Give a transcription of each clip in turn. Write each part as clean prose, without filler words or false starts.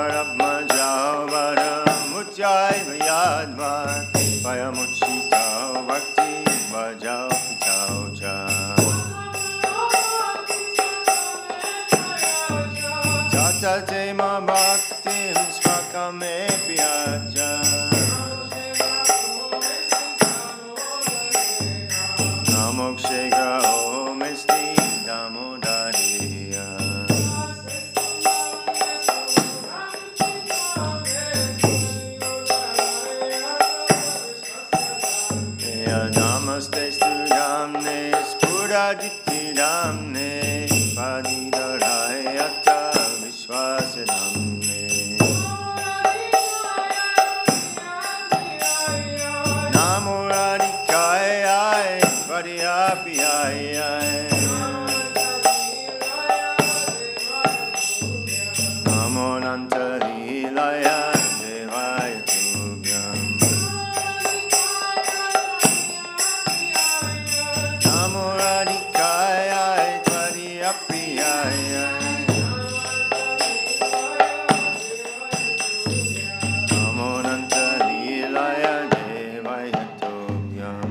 Paramajao Varamuchai Vyadva Payamuchitao Bhakti Vajao Pitao Cha Tatate Ma Bhakti Svakame Piaja Namokshega Om Esti Damodariya Namaste Sudamne Spuraditi Damne Padidarayata Vishwasadamne Namo Radhikaya Padiyapiyaya Namo Nantarilaya Devaya Tubhyam Namo Radhikaya Padiyapiyaya Namo Nantarilaya Devaya Tubhyam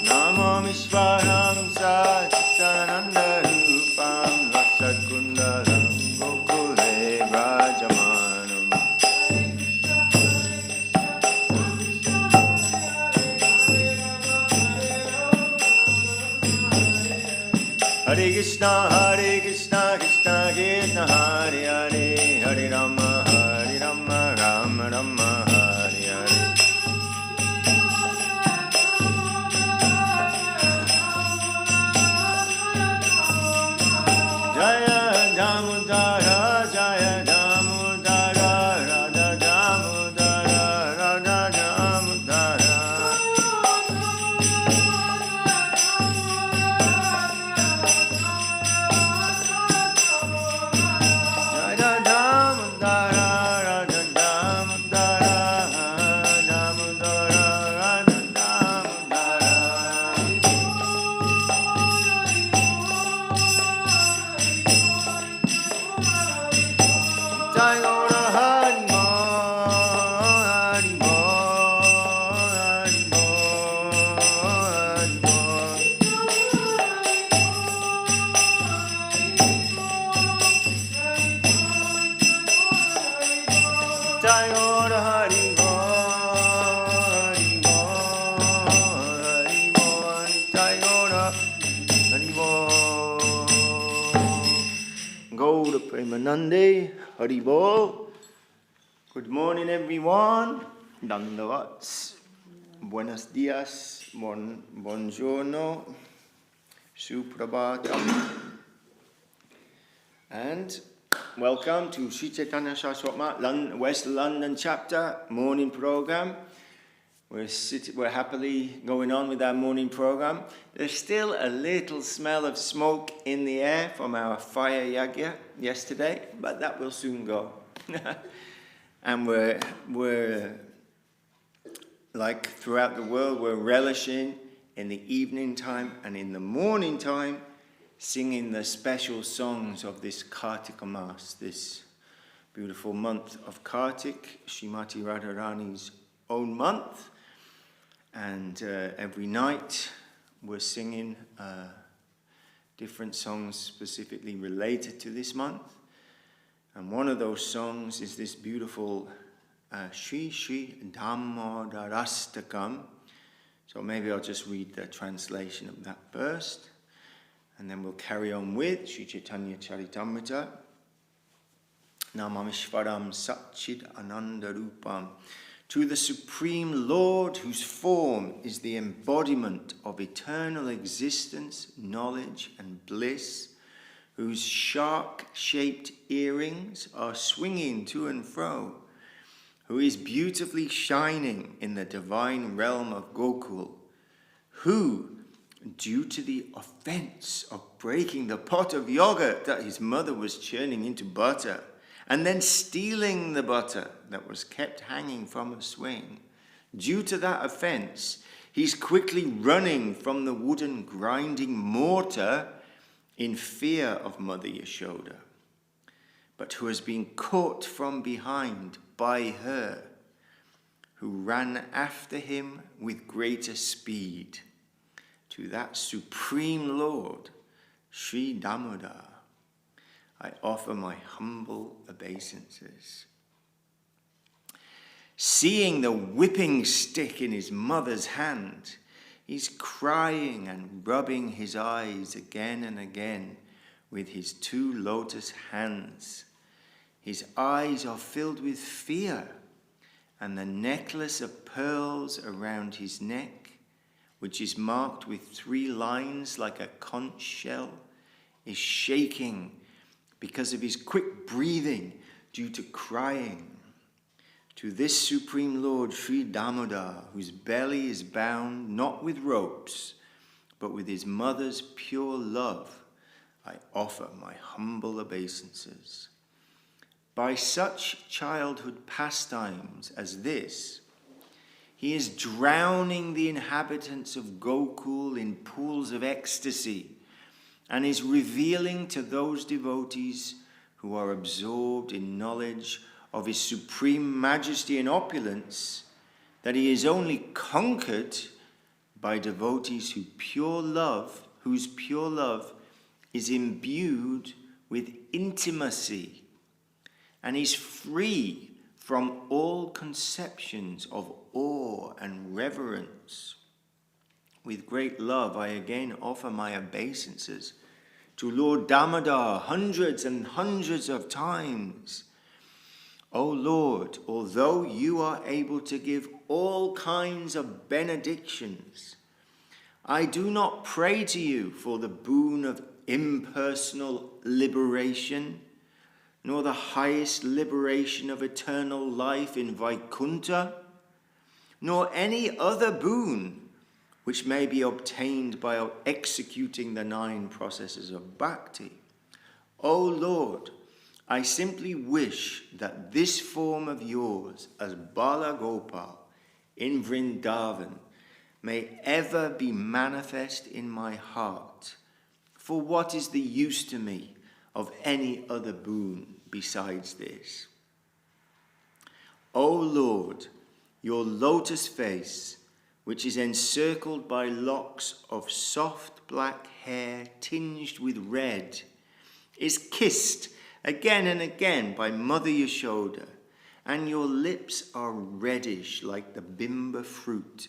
Namo Vishwaram Sa Chitananda Rupam Rasakundaram Gokule Rajamanam Hare Krishna, Krishna Krishna, Hare Hare, Hare Rama, Rama Rama, Hare Hare. Jaya Damodara, Jaya Damodara, Radha Damodara, Radha Damodara. Jaya Damodara, Radha Damodara, Damodara, Radha Damodara. Jai Gaura Hari Mo, Hari Mo, Hari Mo, Hari Mo. Jai Gaura Hari Mo, Hari Mo, Hari Mo. Jai Gaura Hari Mo. Gaura Premanande, Hari Bo. Good morning, everyone. Dandavats. Buenos dias. Buongiorno. Suprabhatam. And welcome to Ch.Ch. West London chapter morning program. We're happily going on with our morning program. There's still a little smell of smoke in the air from our fire yagya yesterday, but that will soon go. And we're like throughout the world, we're relishing in the evening time and in the morning time, singing the special songs of this Kartika Mas, this beautiful month of Kartik, Srimati Radharani's own month. And every night we're singing different songs specifically related to this month. And one of those songs is this beautiful Shri Shri Dhammodarastakam. So maybe I'll just read the translation of that first. And then we'll carry on with Sri Chaitanya Charitamrita. Namamishvaram Satchid Ananda Rupam. To the Supreme Lord, whose form is the embodiment of eternal existence, knowledge, and bliss, whose shark-shaped earrings are swinging to and fro, who is beautifully shining in the divine realm of Gokul, who, due to the offence of breaking the pot of yogurt that his mother was churning into butter, and then stealing the butter that was kept hanging from a swing, Due to that offence, he's quickly running from the wooden grinding mortar in fear of Mother Yashoda, but who has been caught from behind by her, who ran after him with greater speed. To that Supreme Lord, Sri Damodar, I offer my humble obeisances. Seeing the whipping stick in his mother's hand, he's crying and rubbing his eyes again and again with his 2 lotus hands. His eyes are filled with fear, and the necklace of pearls around his neck, which is marked with 3 lines like a conch shell, is shaking because of his quick breathing due to crying. To this Supreme Lord, Sri Damodar, whose belly is bound not with ropes, but with his mother's pure love, I offer my humble obeisances. By such childhood pastimes as this, he is drowning the inhabitants of Gokul in pools of ecstasy, and is revealing to those devotees who are absorbed in knowledge of his supreme majesty and opulence that he is only conquered by devotees whose pure love is imbued with intimacy, and is free from all conceptions of awe and reverence. With great love, I again offer my obeisances to Lord Damodar hundreds and hundreds of times. O Lord, although you are able to give all kinds of benedictions, I do not pray to you for the boon of impersonal liberation, nor the highest liberation of eternal life in Vaikuntha, nor any other boon which may be obtained by executing the 9 processes of bhakti. O Lord, I simply wish that this form of yours as Bala Gopal in Vrindavan may ever be manifest in my heart. For what is the use to me of any other boon besides this? O Lord, your lotus face, which is encircled by locks of soft black hair tinged with red, is kissed again and again by Mother Yashoda, and your lips are reddish like the bimba fruit.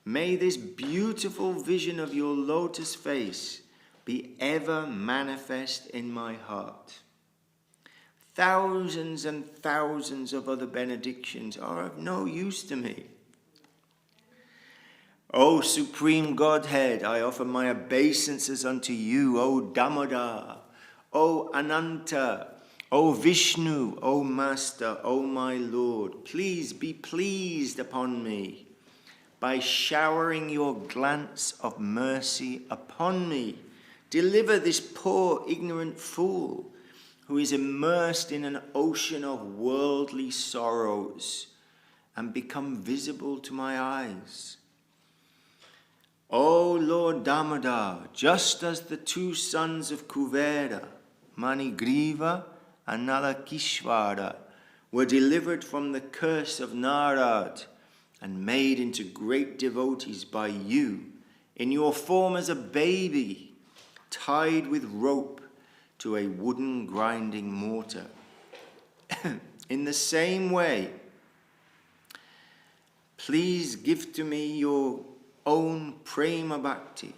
May this beautiful vision of your lotus face be ever manifest in my heart. Thousands and thousands of other benedictions are of no use to me. O Supreme Godhead, I offer my obeisances unto you, O Damodar, O Ananta, O Vishnu, O Master, O my Lord. Please be pleased upon me by showering your glance of mercy upon me. Deliver this poor ignorant fool who is immersed in an ocean of worldly sorrows and become visible to my eyes. O Lord Damodar, just as the 2 sons of Kuvera, Manigriva and Nalakishvara, were delivered from the curse of Narad and made into great devotees by you in your form as a baby, tied with rope to a wooden grinding mortar. In the same way, please give to me your own prema bhakti.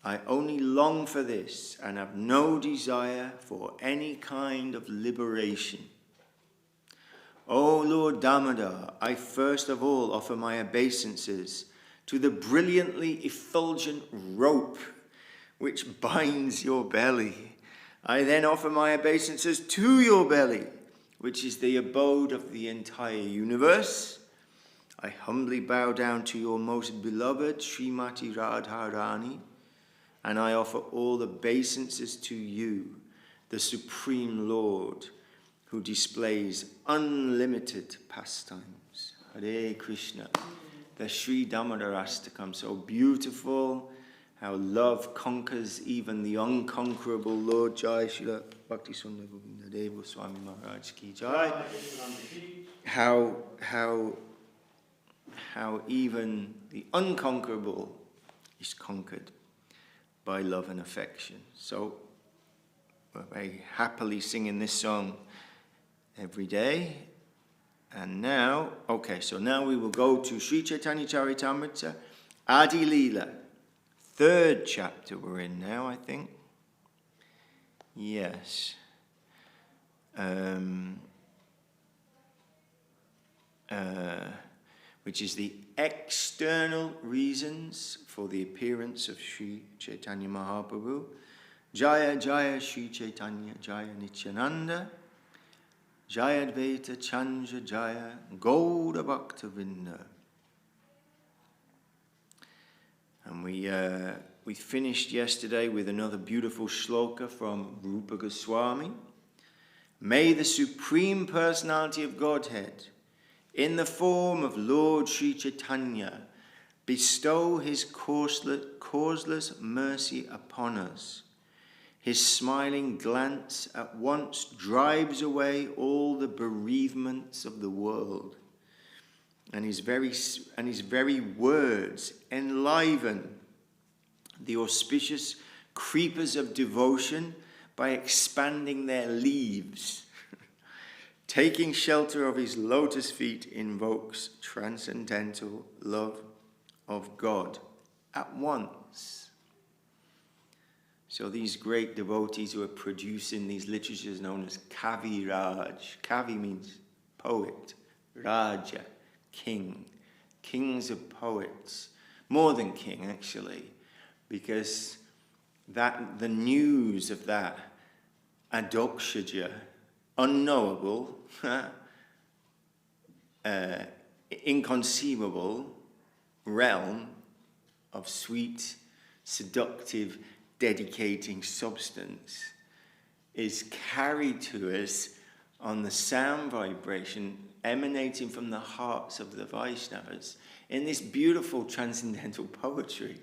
I only long for this and have no desire for any kind of liberation. O Lord Damodar, I first of all offer my obeisances to the brilliantly effulgent rope which binds your belly. I then offer my obeisances to your belly, which is the abode of the entire universe. I humbly bow down to your most beloved Srimati Radharani, and I offer all obeisances to you, the Supreme Lord, who displays unlimited pastimes. Hare Krishna. The Sri Damodarastakam, so beautiful, how love conquers even the unconquerable Lord. Jai Srila Bhakti Sundar Govinda Deva Swami Maharaj Ki Jai. How even the unconquerable is conquered by love and affection. So we're very happily singing this song every day. And now, so now we will go to Sri Chaitanya Charitamrita, Adi Leela, 3rd chapter we're in now, I think. Yes. Which is the external reasons for the appearance of Sri Chaitanya Mahaprabhu. Jaya Jaya Sri Chaitanya Jaya Nityananda, Jaya Advaita Chanja Jaya Gauda Bhakta Vrinda. And we finished yesterday with another beautiful shloka from Rupa Goswami. May the Supreme Personality of Godhead, in the form of Lord Sri Chaitanya, bestow his causeless mercy upon us. His smiling glance at once drives away all the bereavements of the world, and his very words enliven the auspicious creepers of devotion by expanding their leaves. Taking shelter of his lotus feet invokes transcendental love of God at once. So these great devotees who are producing these literatures known as Kavi Raj. Kavi means poet. Raja, king. Kings of poets. More than king, actually. Because the news of that adokshaja, unknowable, inconceivable realm of sweet, seductive, dedicating substance is carried to us on the sound vibration emanating from the hearts of the Vaishnavas in this beautiful transcendental poetry.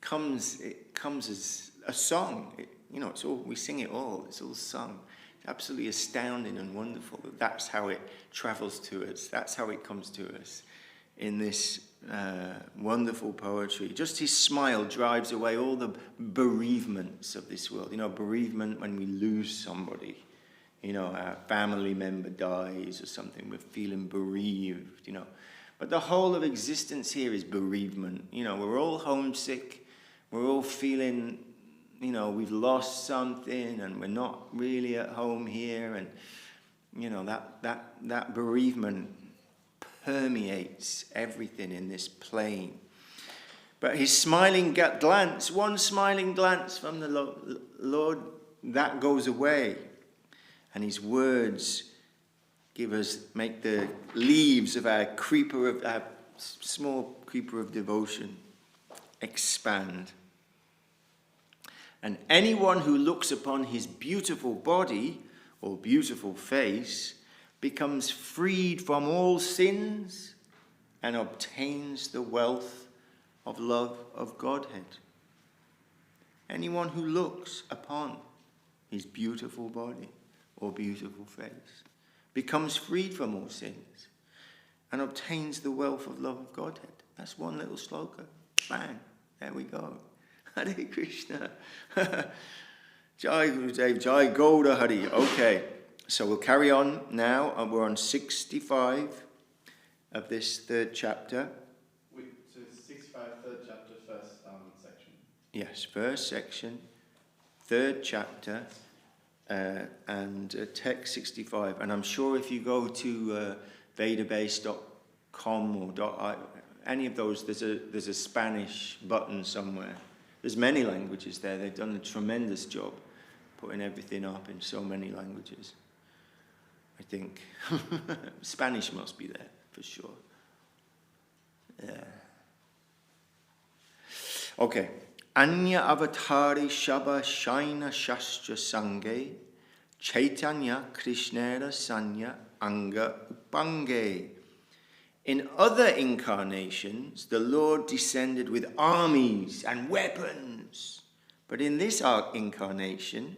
It comes as a song. It's all, we sing it all. It's all sung. It's absolutely astounding and wonderful. That's how it travels to us. That's how it comes to us in this wonderful poetry. Just his smile drives away all the bereavements of this world. Bereavement when we lose somebody. Our family member dies or something. We're feeling bereaved, But the whole of existence here is bereavement. We're all homesick. We're all feeling, we've lost something and we're not really at home here. And, that bereavement permeates everything in this plane. But his smiling glance, one smiling glance from the Lord, that goes away. And his words make the leaves of our small creeper of devotion expand. And anyone who looks upon his beautiful body or beautiful face becomes freed from all sins and obtains the wealth of love of Godhead. Anyone who looks upon his beautiful body or beautiful face becomes freed from all sins and obtains the wealth of love of Godhead. That's one little sloka. Bang. There we go. Hare Krishna. Jai Gurudev, Jai Gauda Hari. Okay, so we'll carry on now, and we're on 65 of this 3rd chapter. So 65, 3rd chapter, first section. Yes, first section, 3rd chapter, and text 65. And I'm sure if you go to vedabase.com or any of those, there's a Spanish button somewhere. There's many languages there. They've done a tremendous job putting everything up in so many languages, I think. Spanish must be there, for sure. Yeah. Okay. Anya avatari shaba shaina shastra sange Chaitanya krishnera sanya anga upange In other incarnations, the Lord descended with armies and weapons. But in this incarnation,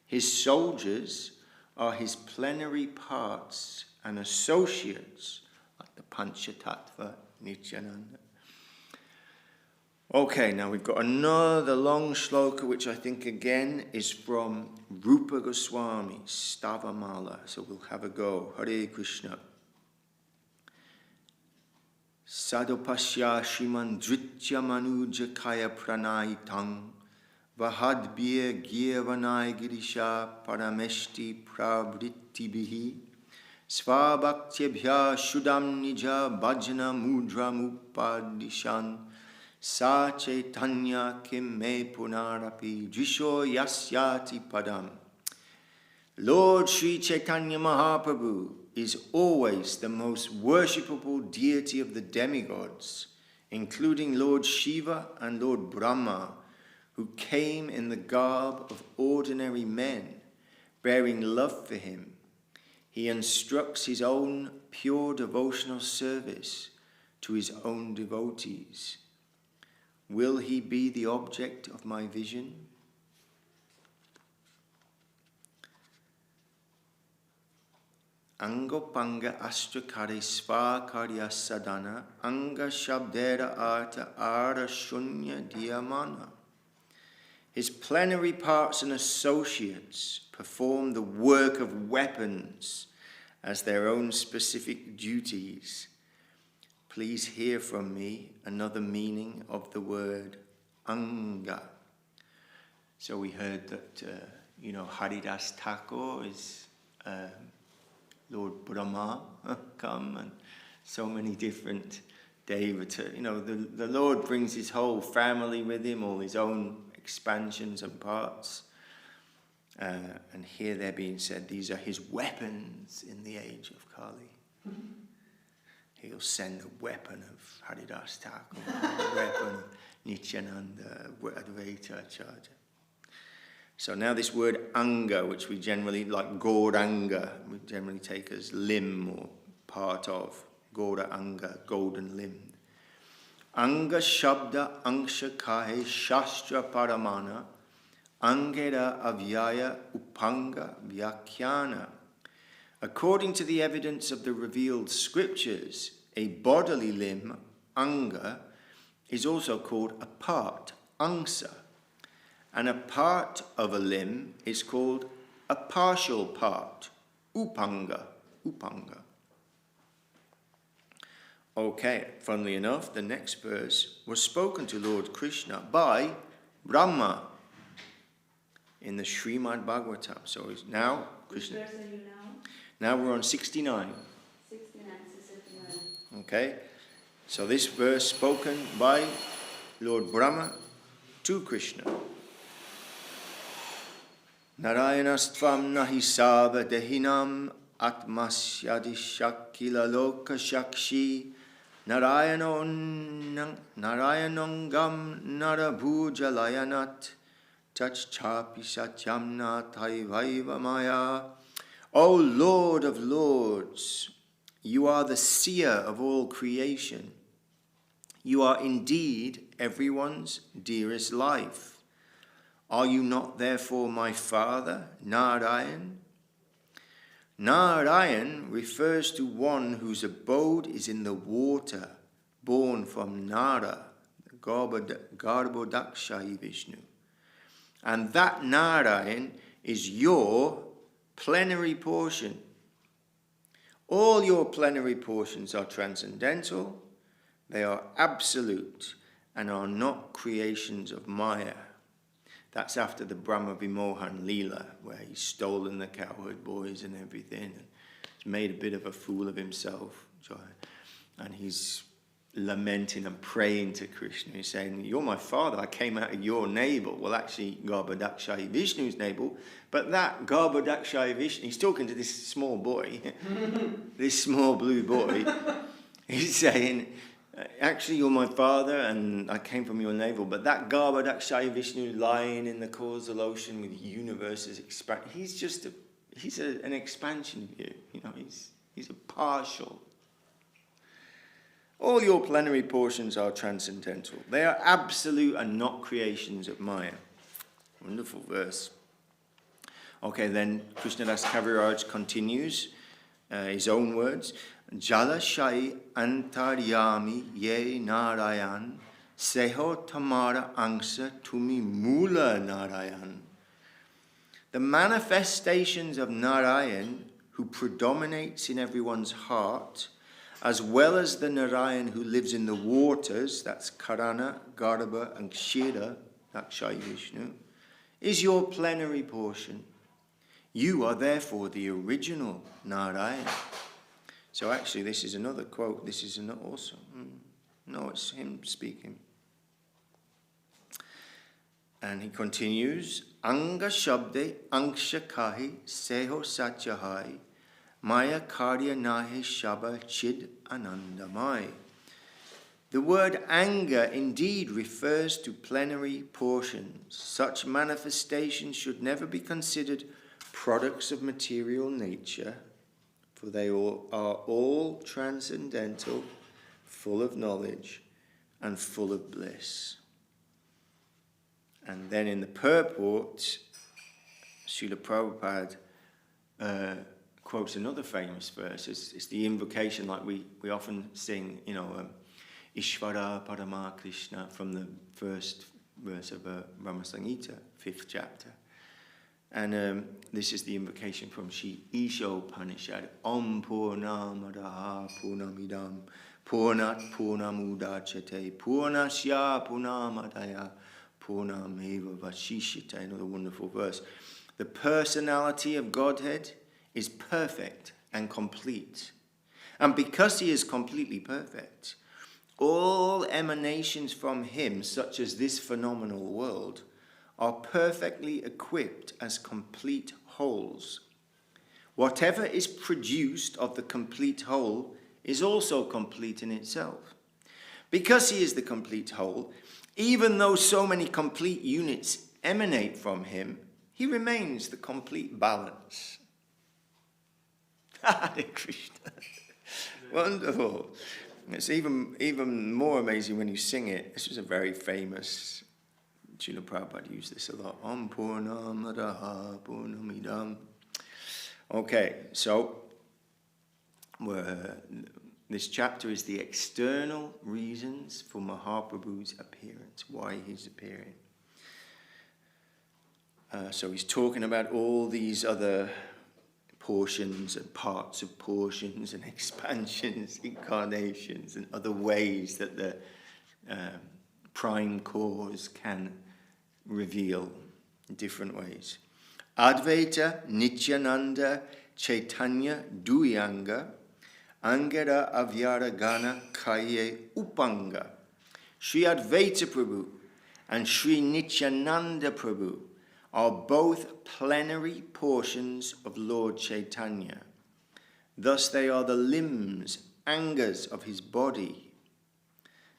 his soldiers are his plenary parts and associates, like the Panchatattva Nityananda. Okay, now we've got another long shloka, which I think again is from Rupa Goswami's Stavamala. So we'll have a go. Hare Krishna. Sadopasya Shriman Dritya Manuja Kaya Pranaitang Vahadbir Gyavanai Girisha Parameshti Pravrittibihi Svabhaktibhya Shudam Nija Bhajana Mudra Mupadishan Sa Chaitanya Kim Me Punarapi Drisho Yasyati Padam. Lord Sri Chaitanya Mahaprabhu is always the most worshipable deity of the demigods, including Lord Shiva and Lord Brahma, who came in the garb of ordinary men, bearing love for him. He instructs his own pure devotional service to his own devotees. Will he be the object of my vision? Angopanga astrakare svakarya sadhana anga shabdera arta ara shunya dhyamana. His plenary parts and associates perform the work of weapons as their own specific duties. Please hear from me another meaning of the word anga. So we heard that, Haridas Thakur is Lord Brahma come, and so many different devata. The Lord brings his whole family with him, all his own expansions and parts. And here they're being said, these are his weapons in the age of Kali. He'll send a weapon of Haridas Thakur, a weapon of Nityananda, Advaita Acharya. So now this word anga, which we generally, like Gauranga, we generally take as limb or part of. Gauranga, golden limb. Anga shabda angsha kahe shastra paramana angera avyaya upanga vyakhyana. According to the evidence of the revealed scriptures, a bodily limb, anga, is also called a part, angsa. And a part of a limb is called a partial part, upanga. Okay, funnily enough, the next verse was spoken to Lord Krishna by Brahma in the Srimad Bhagavatam. So it's now Krishna. Which verse are you now? Now we're on 69. 69. Okay, so this verse spoken by Lord Brahma to Krishna. Narayanastvam nahi sava dehinam atmasyadishakila loka shakshi Narayanongam narabhujalayanat Ch.Ch satyamna taivaiva maya. O Lord of Lords, you are the seer of all creation. You are indeed everyone's dearest life. Are you not therefore my father, Narayan? Narayan refers to one whose abode is in the water, born from Nara, Garbhodakshai Vishnu. And that Narayan is your plenary portion. All your plenary portions are transcendental, they are absolute, and are not creations of Maya. That's after the Brahma Vimohan Leela, where he's stolen the cowherd boys and everything, and he's made a bit of a fool of himself. And he's lamenting and praying to Krishna. He's saying, you're my father, I came out of your navel. Well, actually, Garbhodakshai Vishnu's navel, but that Garbhodakshai Vishnu, he's talking to this small boy, this small blue boy. He's saying, actually, you're my father, and I came from your navel. But that Garbhodakshai Vishnu lying in the causal ocean with universes expand, he's an expansion of you. He's a partial. All your plenary portions are transcendental. They are absolute and not creations of Maya. Wonderful verse. Okay, then Krishnadas Kaviraj continues his own words. Jala Shai Antaryami Ye Narayan Seho Tamara Angsa Tumi Mula Narayan. The manifestations of Narayan, who predominates in everyone's heart, as well as the Narayan who lives in the waters, that's Karana, Garbha, and Kshira, that's Shai Vishnu, is your plenary portion. You are therefore the original Narayan. So actually this is another quote. This is also, no, it's him speaking. And he continues, Anga Shabde Anksha Kahi Seho Satyahai Maya Karya Nahe Shaba Chid Anandamai. The word anger indeed refers to plenary portions. Such manifestations should never be considered products of material nature, for they are all transcendental, full of knowledge, and full of bliss. And then in the purport, Srila Prabhupada quotes another famous verse. It's the invocation like we often sing, Ishvara Parama Krishna from the first verse of Brahma Samhita, 5th chapter. And this is the invocation from Sri Ishopanishad. Om Purnamadaha Purnamidam Purnat Purnamudachyate Purnasya Purnamadaya Purnameva Vashishite. Another wonderful verse. The personality of Godhead is perfect and complete. And because he is completely perfect, all emanations from him, such as this phenomenal world, are perfectly equipped as complete wholes. Whatever is produced of the complete whole is also complete in itself. Because he is the complete whole, even though so many complete units emanate from him, he remains the complete balance. Hare Krishna. Wonderful. It's even more amazing when you sing it. This was a very famous, Srila Prabhupada used this a lot. Om Purnamadaha Purnamidam. Okay, so this chapter is the external reasons for Mahaprabhu's appearance, why he's appearing. So he's talking about all these other portions and parts of portions and expansions, incarnations, and other ways that the prime cause can reveal in different ways. Advaita, Nityananda, Chaitanya, Duyanga, Angara Avyara Gana Kaye Upanga. Sri Advaita Prabhu and Sri Nityananda Prabhu are both plenary portions of Lord Chaitanya. Thus they are the limbs, angas of his body.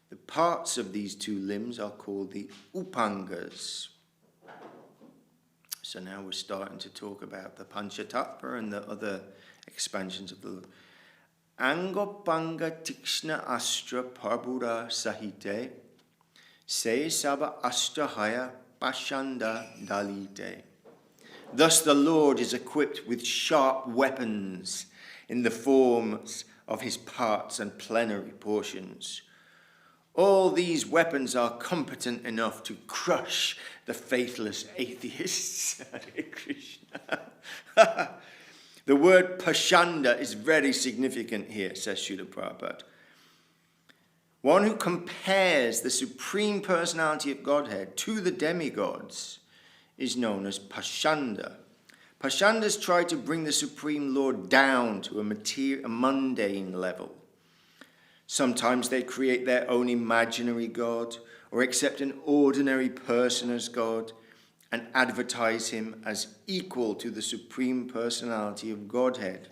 The parts of these two limbs are called the upangas. So now we're starting to talk about the Panchatattva and the other expansions of the Lord. Angopanga Tikshna Astra Parbura Sahite Se Saba Astrahaya Pashanda Dalite. Thus the Lord is equipped with sharp weapons in the forms of his parts and plenary portions. All these weapons are competent enough to crush the faithless atheists. Hare Krishna. The word Pashanda is very significant here, says Srila Prabhupada. One who compares the Supreme Personality of Godhead to the demigods is known as Pashanda. Pashandas try to bring the Supreme Lord down to a mundane level. Sometimes they create their own imaginary God or accept an ordinary person as God and advertise him as equal to the Supreme Personality of Godhead.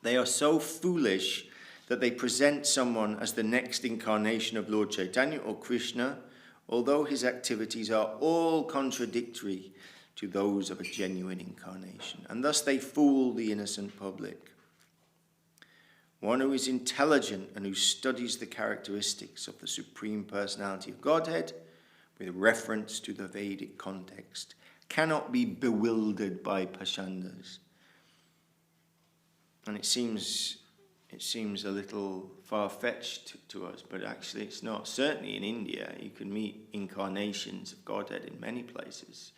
They are so foolish that they present someone as the next incarnation of Lord Chaitanya or Krishna, although his activities are all contradictory to those of a genuine incarnation. And thus they fool the innocent public. one who is intelligent and who studies the characteristics of the Supreme Personality of Godhead with reference to the Vedic context, cannot be bewildered by pashandas. And it seems a little far-fetched to us, but actually it's not. Certainly in India, you can meet incarnations of Godhead in many places,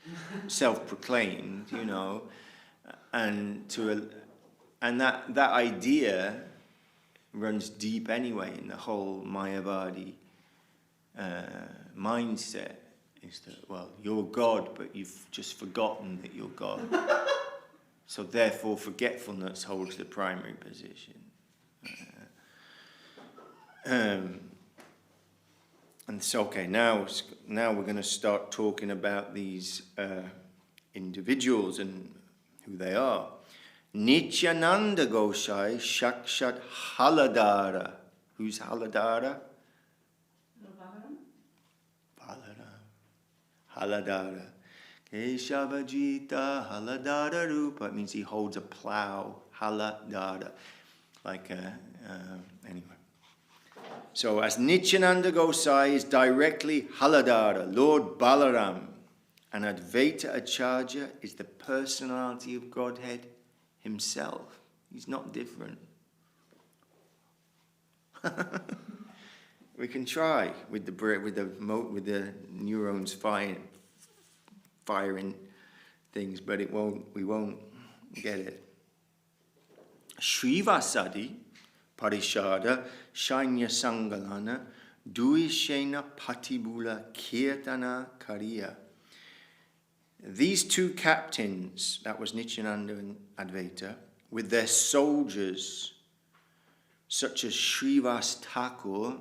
self-proclaimed, and that idea runs deep anyway in the whole Mayavadi mindset. Is that, well, you're God, but you've just forgotten that you're God. So therefore, forgetfulness holds the primary position. And so, okay, now we're going to start talking about these individuals and who they are. Nityananda Gosai Shakshat Haladara. Who's Haladara? Haladara. Kesava Jita Haladara Rupa. It means he holds a plow. Haladara. Anyway. So as Nityananda Gosai is directly Haladara, Lord Balaram, and Advaita Acharya is the personality of Godhead himself. He's not different. We can try with the neurons firing things, but we won't get it. Shrivasadi Parishada Shainya Sangalana Duishena Patibula Kirtana Kariya. These two captains, that was Nityananda and Advaita, with their soldiers, such as Srivas Thakur,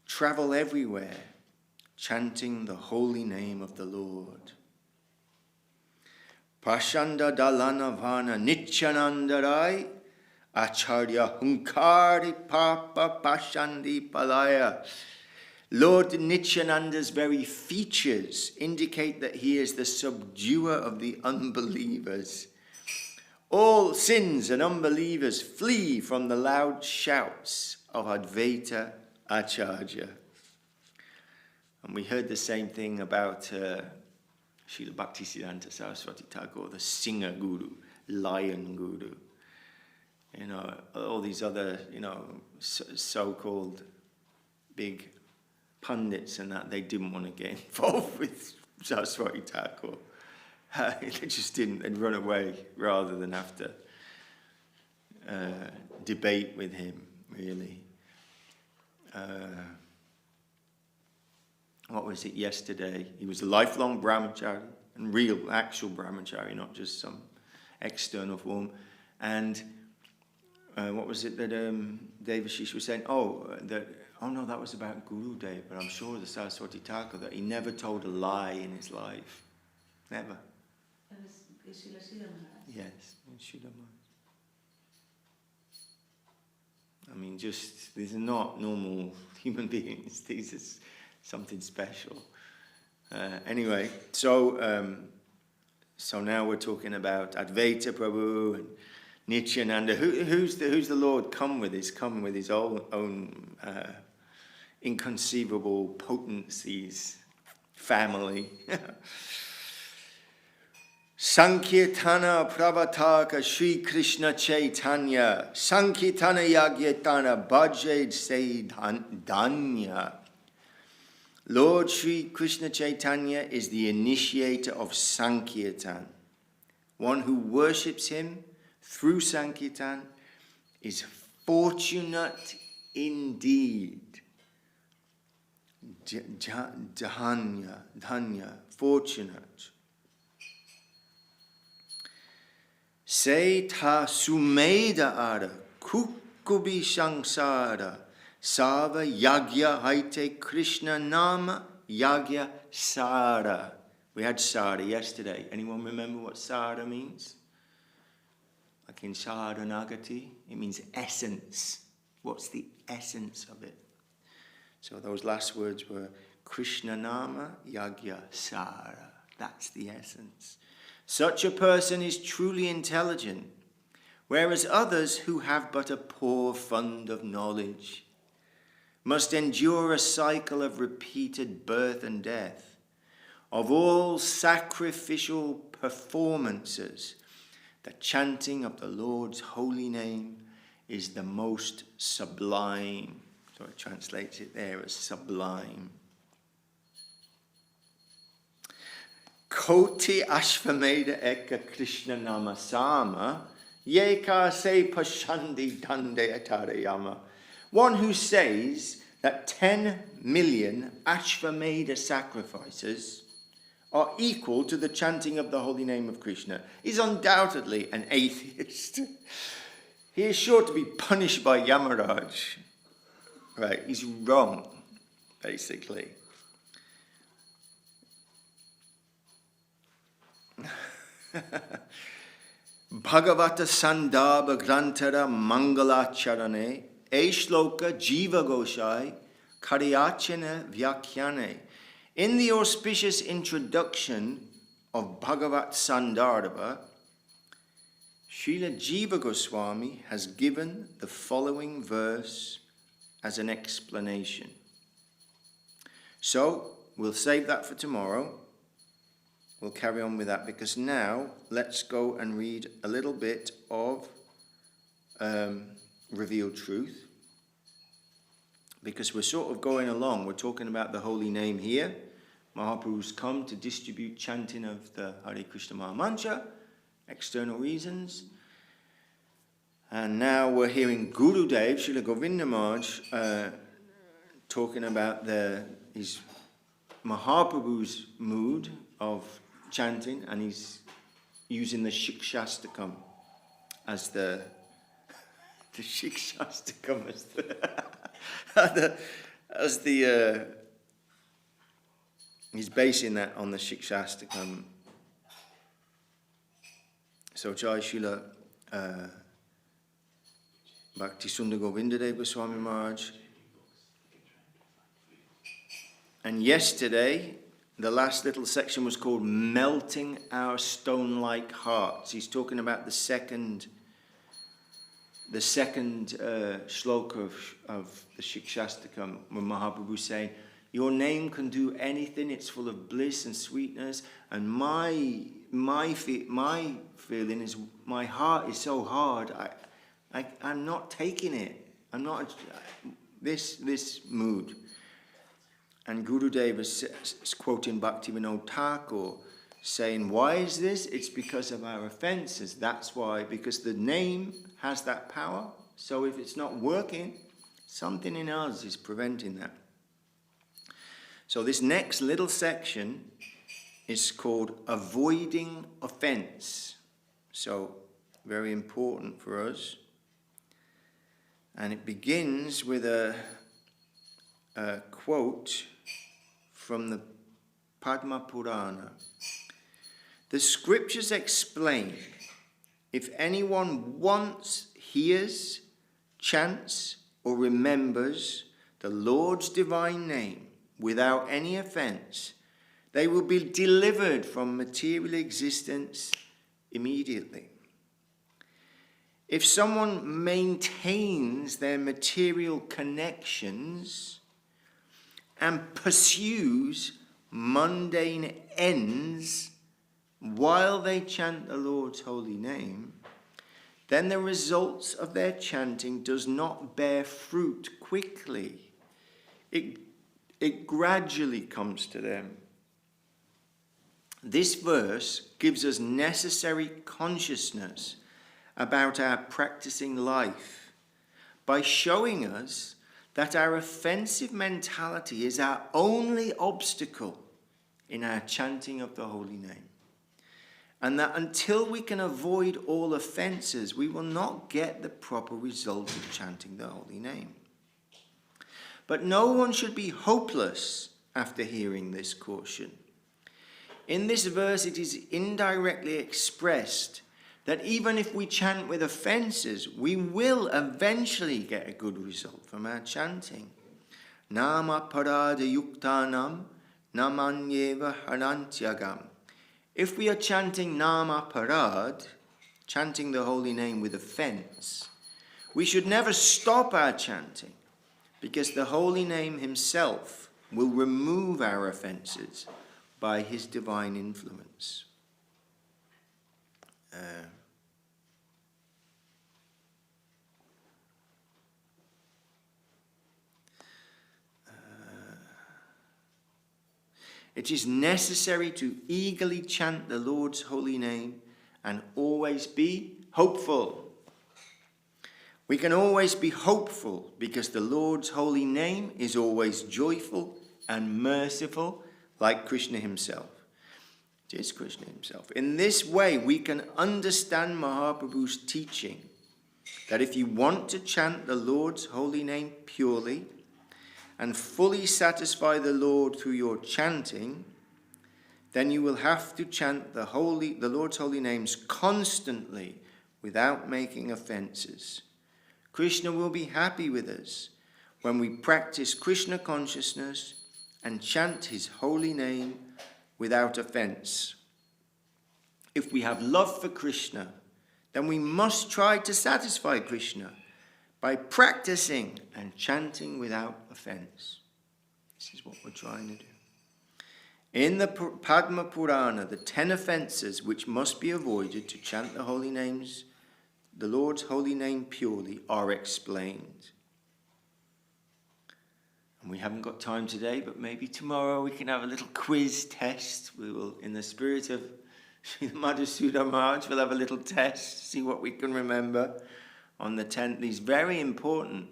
travel everywhere, chanting the holy name of the Lord. Prashanda Dalana Vana Nityanandarai Acharya Hunkari Papa Pashandi Palaya. Lord Nityananda's very features indicate that he is the subduer of the unbelievers. All sins and unbelievers flee from the loud shouts of Advaita Acharya. And we heard the same thing about Srila Bhakti Siddhanta Saraswati Thakur, the singer guru, lion guru. All these other, so-called big pundits and that, they didn't want to get involved with Saraswati Thakur. They just didn't. They'd run away rather than have to debate with him, really. What was it yesterday? He was a lifelong brahmachari, and real, actual brahmachari, not just some external form. And what was it that Devashish was saying? No, that was about Guru Dev, but I'm sure the Saraswati Thakur, that he never told a lie in his life. Never. Yes, Srila I mean, these are not normal human beings. These are something special. Anyway, so now we're talking about Advaita Prabhu and Nityananda. Who's the Lord come with his own inconceivable potencies, family. Sankirtana Pravataka Sri Krishna Chaitanya Sankirtana Yagyatana Bhajed Se Danya. Lord Sri Krishna Chaitanya is the initiator of Sankirtan. One who worships him through Sankirtan is fortunate indeed. Fortunate. Se ta sumeda ara kukubi shangsara sava yagya haite Krishna nama yagya sara. We had sara yesterday. Anyone remember what sara means? Like in Sadhanagati, it means essence. What's the essence of it? So those last words were Krishna nama yagya sara. That's the essence. Such a person is truly intelligent whereas others who have but a poor fund of knowledge must endure a cycle of repeated birth and death. Of all sacrificial performances, the chanting of the Lord's holy name is the most sublime. So it translates it there as sublime. Koti Ashvamedha Eka Krishna Namasama Yeka Se Pashandi Dande Atarayama. One who says that 10 million Ashvamedha sacrifices are equal to the chanting of the holy name of Krishna is undoubtedly an atheist. He is sure to be punished by Yamaraj. Right, he's wrong, basically. Bhagavata Sandarbha Grantara Mangalacharane Eshloka Jiva Goshai Karyachana Vyakhyane. In the auspicious introduction of Bhagavat Sandarbha, Srila Jiva Goswami has given the following verse as an explanation. So, we'll save that for tomorrow. We'll carry on with that because now let's go and read a little bit of Revealed Truth. Because we're sort of going along, we're talking about the holy name here. Mahaprabhu's come to distribute chanting of the Hare Krishna Maha Mantra, external reasons. And now we're hearing Gurudev, Srila Govinda Maharaj, talking about his Mahaprabhu's mood of chanting, and he's using the Shikshastakam as the Shikshastakam as the he's basing that on the Shikshastakam. So Jai Srila Bhakti Sundar Govindadev Goswami Maharaj. And yesterday, the last little section was called Melting Our Stone-like Hearts. He's talking about the second shloka of the Shikshastakam, when Mahaprabhu is saying, your name can do anything, it's full of bliss and sweetness, and my feeling is, my heart is so hard, I'm not taking it. I'm not this mood. And Gurudev is quoting Bhaktivinoda Thakur, saying, why is this? It's because of our offences. That's why, because the name has that power. So if it's not working, something in us is preventing that. So this next little section is called Avoiding Offence. So very important for us. And it begins with a quote from the Padma Purana. The scriptures explain, if anyone once hears, chants, or remembers the Lord's divine name without any offense, they will be delivered from material existence immediately. If someone maintains their material connections and pursues mundane ends while they chant the Lord's holy name, then the results of their chanting does not bear fruit quickly. It gradually comes to them. This verse gives us necessary consciousness about our practicing life by showing us that our offensive mentality is our only obstacle in our chanting of the holy name. And that until we can avoid all offenses, we will not get the proper result of chanting the holy name. But no one should be hopeless after hearing this caution. In this verse, it is indirectly expressed that even if we chant with offences, we will eventually get a good result from our chanting. Nama parada yuktanam namanyeva harantyagam. If we are chanting Nama Parad, chanting the holy name with offence, we should never stop our chanting, because the holy name himself will remove our offences by his divine influence. It is necessary to eagerly chant the Lord's holy name and always be hopeful. We can always be hopeful because the Lord's holy name is always joyful and merciful, like Krishna himself. It is Krishna himself. In this way, we can understand Mahaprabhu's teaching that if you want to chant the Lord's holy name purely and fully satisfy the Lord through your chanting, then you will have to chant the Lord's holy names constantly without making offences. Krishna will be happy with us when we practice Krishna consciousness and chant his holy name without offence. If we have love for Krishna, then we must try to satisfy Krishna by practicing and chanting without offence. This is what we're trying to do. In the Padma Purana, the 10 offences which must be avoided to chant the holy names, the Lord's holy name purely, are explained. And we haven't got time today, but maybe tomorrow we can have a little quiz test. We will, in the spirit of Madhusudana Maharaj, we'll have a little test, see what we can remember on the 10th. These very important,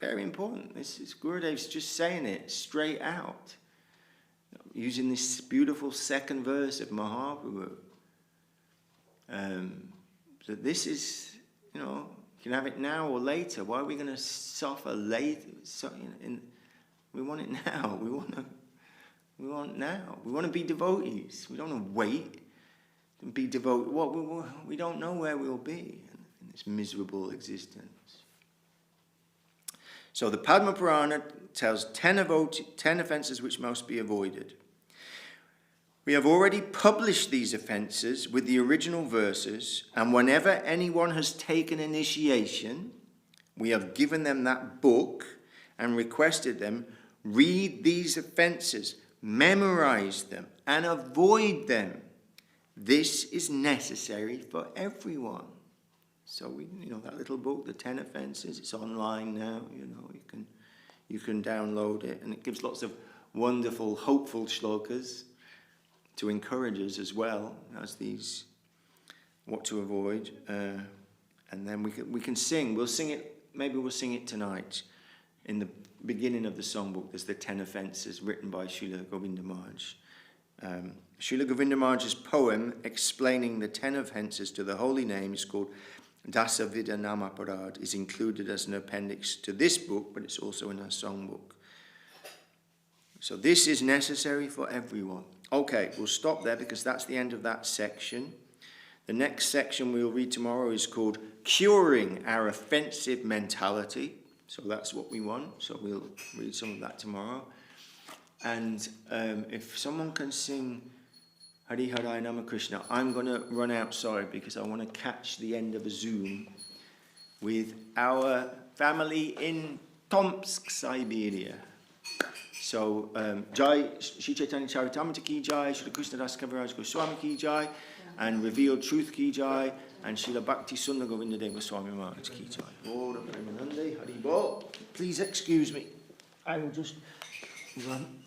very important. This is Gurudev's just saying it straight out, using this beautiful second verse of Mahaprabhu. So this is, you can have it now or later. Why are we going to suffer later? We want it now. We want now. We want to be devotees. We don't want to wait and be devoted. We don't know where we'll be in this miserable existence. So the Padma Purana tells 10 offences which must be avoided. We have already published these offences with the original verses, and whenever anyone has taken initiation, we have given them that book and requested them read these offences, memorize them, and avoid them. This is necessary for everyone. So we, that little book, the 10 offences, it's online now. You can download it, and it gives lots of wonderful, hopeful shlokas to encourage us as well as these, what to avoid. And then we can sing. We'll sing it. Maybe we'll sing it tonight. In the beginning of the songbook, there's the 10 offences written by Srila Govinda Maharaj. Srila Govinda Maharaj's poem explaining the 10 offences to the holy name is called Dasa Vida Namaparad, is included as an appendix to this book, but it's also in our songbook. So this is necessary for everyone. Okay, we'll stop there because that's the end of that section. The next section we'll read tomorrow is called Curing Our Offensive Mentality. So that's what we want. So we'll read some of that tomorrow. And if someone can sing Hari Hari Nama Krishna, I'm going to run outside because I want to catch the end of a Zoom with our family in Tomsk, Siberia. So, Jai Shri Chaitanya Charitamrita ki Jai, Shri Krishna Das Kaviraj Goswami ki Jai, and Revealed Truth ki Jai, and Shri Bhakti Sundar Govinda Deva Goswami Maharaj ki Jai. Lord of Nanda, Hari Bol. Please excuse me. I will just run.